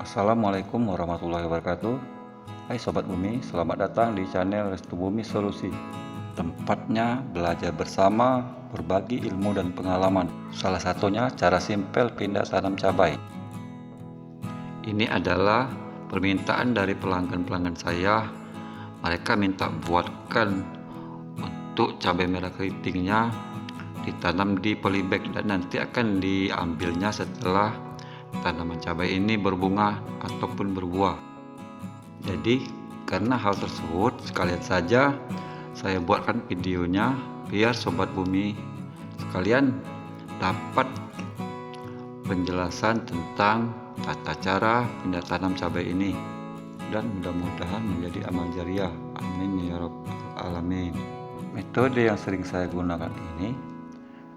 Assalamualaikum warahmatullahi wabarakatuh. Hai Sobat Bumi, selamat datang di channel Restu Bumi Solusi. Tempatnya belajar bersama, berbagi ilmu dan pengalaman. Salah satunya cara simpel pindah tanam cabai. Ini adalah permintaan dari pelanggan-pelanggan saya. Mereka minta buatkan untuk cabai merah keritingnya ditanam di polybag dan nanti akan diambilnya setelah tanaman cabai ini berbunga ataupun berbuah. Jadi karena hal tersebut sekalian saja saya buatkan videonya biar Sobat Bumi sekalian dapat penjelasan tentang tata cara pindah tanam cabai ini, dan mudah-mudahan menjadi amal jariah. Amin ya rabbal alamin. Metode yang sering saya gunakan ini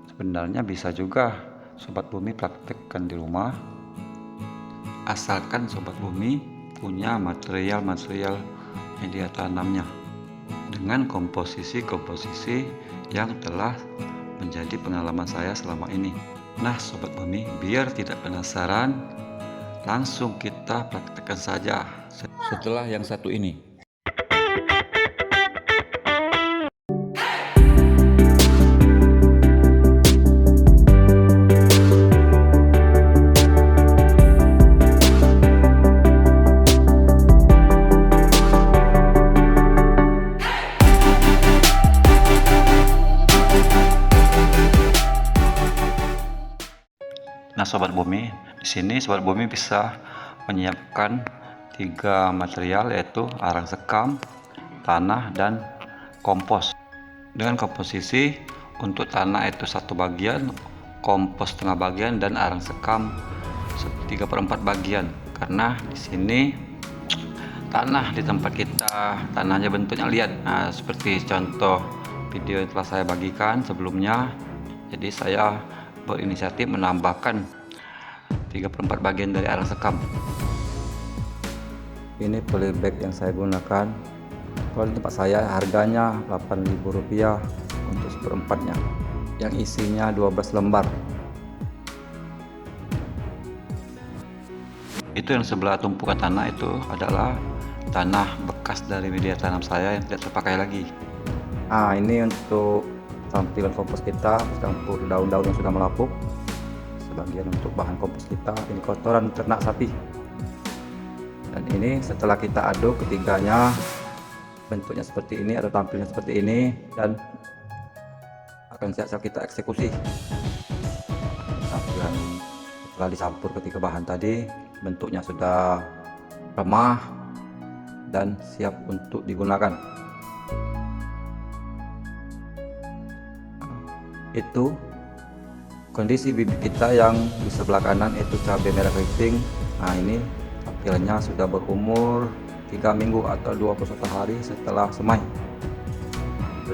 sebenarnya bisa juga Sobat Bumi praktekkan di rumah, asalkan Sobat Bumi punya material media tanamnya dengan komposisi yang telah menjadi pengalaman saya selama ini. Nah Sobat Bumi, biar tidak penasaran, langsung kita praktekkan saja setelah yang satu ini. Nah Sobat Bumi, di sini Sobat Bumi bisa menyiapkan 3 material, yaitu arang sekam, tanah, dan kompos. Dengan komposisi untuk tanah itu 1 bagian, kompos setengah bagian, dan arang sekam 3/4 bagian. Karena di sini tanah di tempat kita, tanahnya bentuknya lihat, nah, seperti contoh video yang telah saya bagikan sebelumnya. Jadi saya berinisiatif menambahkan 3/4 bagian dari arang sekam. Ini polybag yang saya gunakan. Kalau di tempat saya harganya Rp8.000 untuk 1/4-nya, yang isinya 12 lembar. Itu yang sebelah tumpukan tanah itu adalah tanah bekas dari media tanam saya yang tidak terpakai lagi. Nah ini untuk tampilan kompos kita, campur daun-daun yang sudah melapuk. Sebagian untuk bahan kompos kita, ini kotoran ternak sapi. Dan ini setelah kita aduk ketiganya, bentuknya seperti ini atau tampilnya seperti ini, dan akan siap-siap kita eksekusi. Tampilan setelah dicampur ketiga bahan tadi, bentuknya sudah remah dan siap untuk digunakan. Itu kondisi bibit kita yang di sebelah kanan itu cabai merah keriting. Nah ini tampilannya sudah berumur 3 minggu atau 21 hari setelah semai.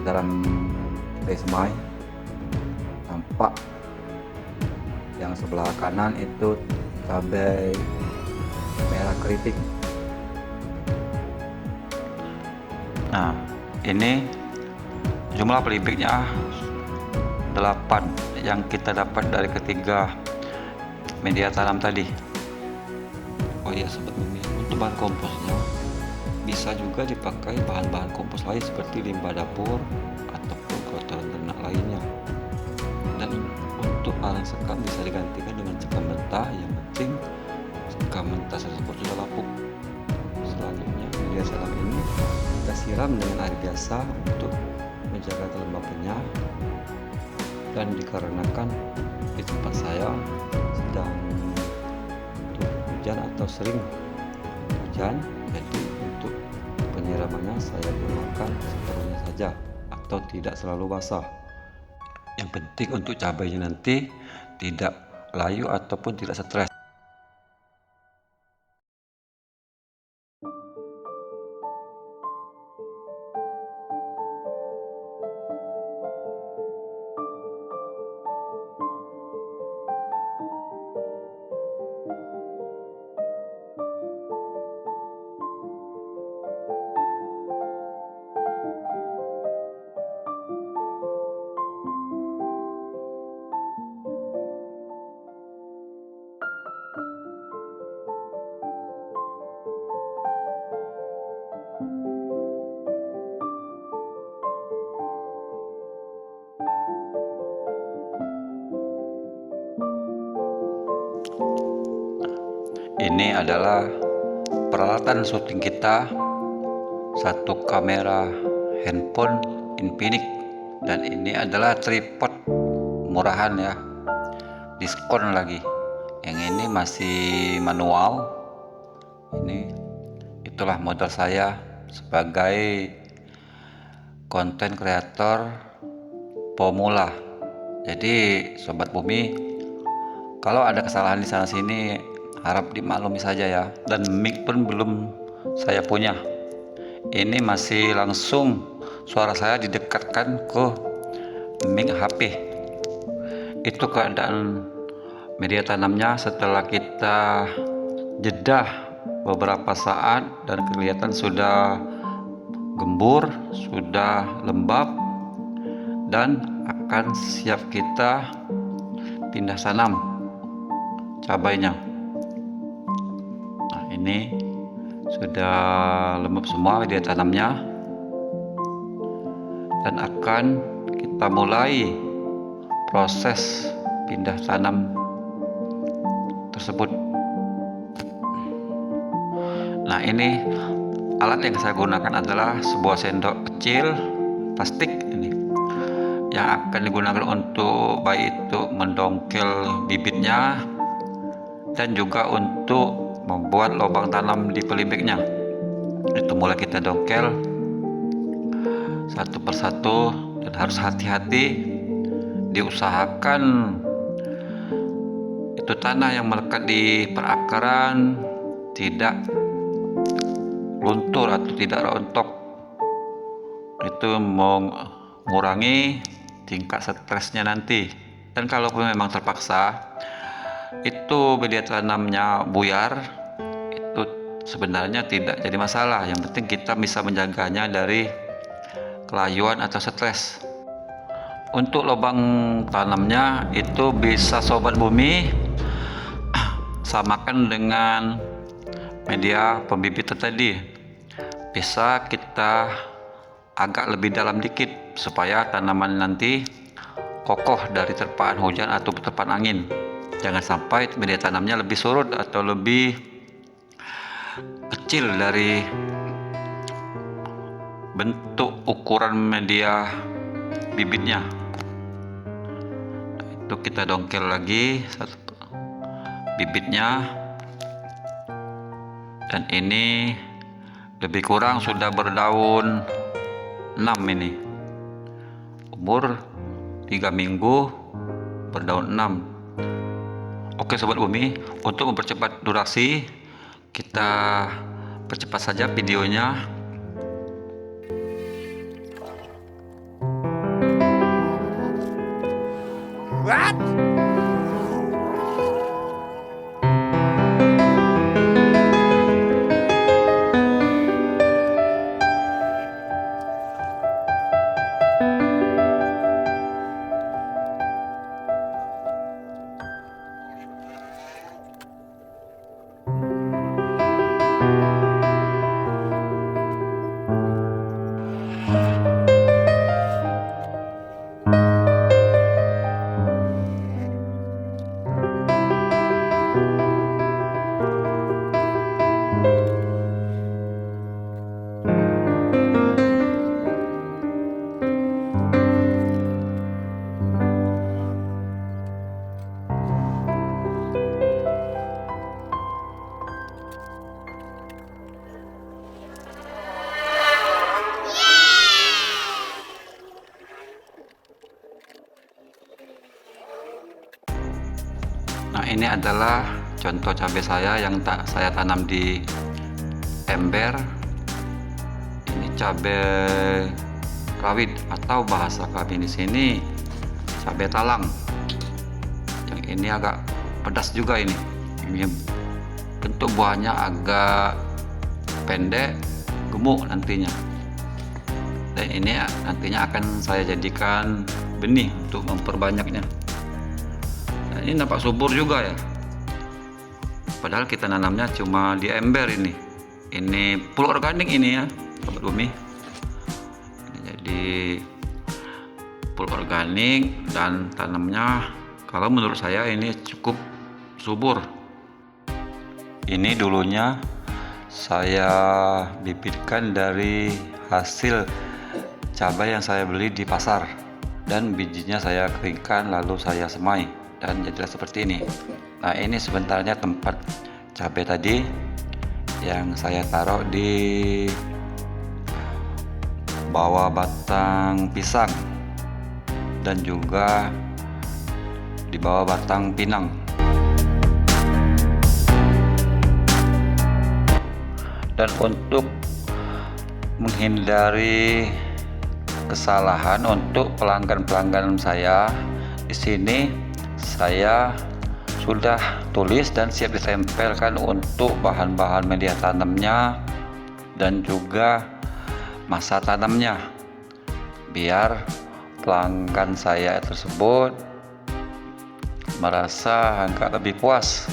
Dalam cabai semai tampak yang sebelah kanan itu cabai merah keriting. Nah ini jumlah polybagnya 8 yang kita dapat dari ketiga media tanam tadi. Oh iya Sobat Bumi, untuk bahan komposnya bisa juga dipakai bahan-bahan kompos lain seperti limbah dapur ataupun kotoran ternak lainnya. Dan untuk arang sekam bisa digantikan dengan sekam mentah, yang penting sekam mentah tersebut sudah lapuk. Selanjutnya media tanam ini kita siram dengan air biasa untuk menjaga kelembapannya. Dan dikarenakan di tempat saya sedang hujan atau sering hujan, jadi untuk penyiramannya saya gunakan seperlunya saja atau tidak selalu basah. Yang penting untuk cabainya nanti tidak layu ataupun tidak stres. Ini adalah peralatan syuting kita, satu kamera handphone Infinix, dan ini adalah tripod murahan ya, diskon lagi. Yang ini masih manual. Ini itulah modal saya sebagai konten kreator pemula. Jadi Sobat Bumi, kalau ada kesalahan di sana sini harap dimaklumi saja ya. Dan mic pun belum saya punya. Ini masih langsung suara saya didekatkan ke mic HP. Itu keadaan media tanamnya setelah kita jeda beberapa saat dan kelihatan sudah gembur, sudah lembab dan akan siap kita pindah tanam cabainya. Nah, ini sudah lembab semua media tanamnya dan akan kita mulai proses pindah tanam tersebut. Nah, ini alat yang saya gunakan adalah sebuah sendok kecil plastik ini yang akan digunakan untuk baik itu mendongkel bibitnya dan juga untuk membuat lubang tanam di pelibeknya. Itu mulai kita dongkel satu persatu dan harus hati-hati, diusahakan itu tanah yang melekat di perakaran tidak luntur atau tidak rontok. Itu mengurangi tingkat stresnya nanti. Dan kalau memang terpaksa itu media tanamnya buyar, itu sebenarnya tidak jadi masalah. Yang penting kita bisa menjaganya dari kelayuan atau stres. Untuk lubang tanamnya itu bisa Sobat Bumi samakan dengan media pembibitan tadi. Bisa kita agak lebih dalam dikit supaya tanaman nanti kokoh dari terpaan hujan atau terpaan angin. Jangan sampai media tanamnya lebih surut atau lebih kecil dari bentuk ukuran media bibitnya. Nah, itu kita dongkel lagi satu bibitnya, dan ini lebih kurang sudah berdaun 6 ini, umur 3 minggu berdaun 6. Oke Sobat Bumi, untuk mempercepat durasi kita percepat saja videonya. What? Nah, ini adalah contoh cabai saya yang saya tanam di ember. Ini cabai rawit atau bahasa kami di sini cabai talang. Yang ini agak pedas juga ini. Ini bentuk buahnya agak pendek, gemuk nantinya. Dan ini nantinya akan saya jadikan benih untuk memperbanyaknya. Nah, ini nampak subur juga ya. Padahal kita nanamnya cuma di ember ini. Ini pupuk organik ini ya, Sobat Bumi. Ini jadi pupuk organik dan tanamnya kalau menurut saya ini cukup subur. Ini dulunya saya bibitkan dari hasil cabai yang saya beli di pasar, dan bijinya saya keringkan lalu saya semai dan jadilah seperti ini. Nah, ini sebenarnya tempat cabai tadi yang saya taruh di bawah batang pisang dan juga di bawah batang pinang. Dan untuk menghindari kesalahan untuk pelanggan-pelanggan saya, di sini saya sudah tulis dan siap ditempelkan untuk bahan-bahan media tanamnya dan juga masa tanamnya, biar pelanggan saya tersebut merasa agak lebih puas,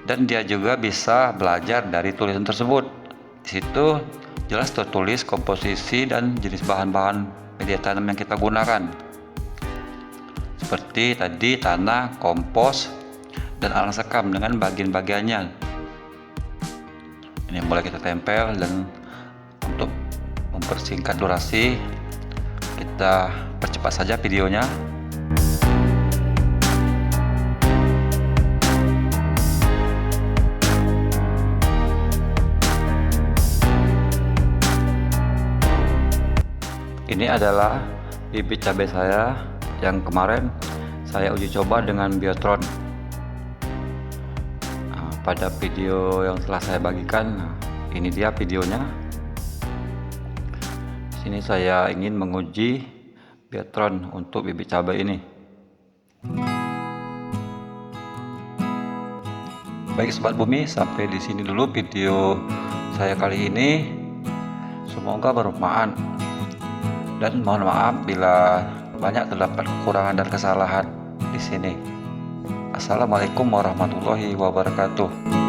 dan dia juga bisa belajar dari tulisan tersebut. Di situ jelas tertulis komposisi dan jenis bahan-bahan media tanam yang kita gunakan, seperti tadi tanah, kompos, dan alang sekam dengan bagian-bagiannya. Ini mulai kita tempel, dan untuk mempersingkat durasi kita percepat saja videonya. Ini adalah bibit cabai saya yang kemarin saya uji coba dengan Biotron. Nah, pada video yang telah saya bagikan, ini dia videonya. Di sini saya ingin menguji Biotron untuk bibit cabai ini. Baik Sobat Bumi, sampai di sini dulu video saya kali ini. Semoga bermanfaat. Dan mohon maaf bila banyak terdapat kekurangan dan kesalahan di sini. Assalamualaikum warahmatullahi wabarakatuh.